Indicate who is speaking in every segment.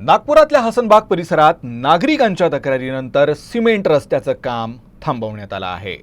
Speaker 1: नागपुरातल्या हसनबाग परिसरात नागरिकांच्या तक्रारीनंतर सिमेंट रस्त्याचं काम थांबवण्यात आलं आहे।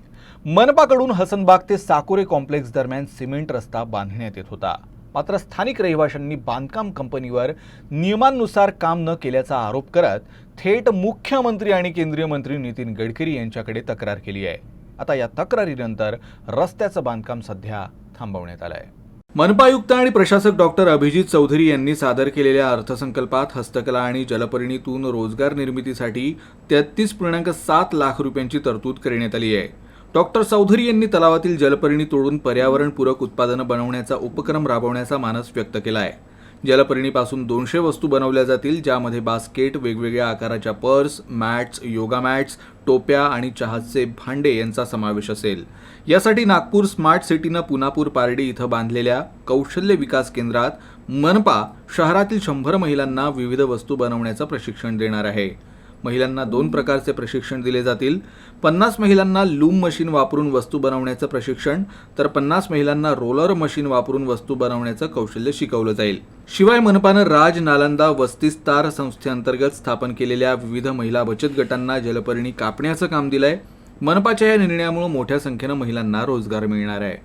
Speaker 1: मनपाकडून हसनबाग ते साकोरे कॉम्प्लेक्स दरम्यान सिमेंट रस्ता बांधण्यात येत होता। मात्र स्थानिक रहिवाशांनी बांधकाम कंपनीवर नियमानुसार काम न केल्याचा आरोप करत थेट मुख्यमंत्री आणि केंद्रीय मंत्री नितीन गडकरी यांच्याकडे तक्रार केली आहे। आता या तक्रारीनंतर रस्त्याचं बांधकाम सध्या थांबवण्यात आलं आहे। मनपा आयुक्त आणि प्रशासक डॉक्टर अभिजित चौधरी यांनी सादर केलेल्या अर्थसंकल्पात हस्तकला आणि जलपर्णीतून रोजगार निर्मितीसाठी 33.7 लाख रुपयांची तरतूद करण्यात आली आहे। डॉक्टर चौधरी यांनी तलावातील जलपर्णी तोडून पर्यावरणपूरक उत्पादनं बनवण्याचा उपक्रम राबवण्याचा मानस व्यक्त केला आहे। जलपर्णीपासून 200 वस्तू बनवल्या जातील, ज्यामध्ये बास्केट, वेगवेगळ्या आकाराच्या पर्स, मॅट्स, योगा मॅट्स, टोप्या आणि चहाचे भांडे यांचा समावेश असेल। यासाठी नागपूर स्मार्ट सिटीनं पुनापूर पारडी इथं बांधलेल्या कौशल्य विकास केंद्रात मनपा शहरातील 100 महिलांना विविध वस्तू बनवण्याचं प्रशिक्षण देणार आहे। महिलांना 2 प्रकारचे प्रशिक्षण दिले जातील। 50 महिलांना लूम मशीन वापरून वस्तू बनवण्याचं प्रशिक्षण, तर 50 महिलांना रोलर मशीन वापरून वस्तू बनवण्याचं कौशल्य शिकवलं जाईल। शिवाय मनपानं राज नालंदा वस्तीस्तार संस्थेअंतर्गत स्थापन केलेल्या विविध महिला बचत गटांना जलपर्णी कापण्याचं काम दिलंय। मनपाच्या या निर्णयामुळे मोठ्या संख्येनं महिलांना रोजगार मिळणार आहे।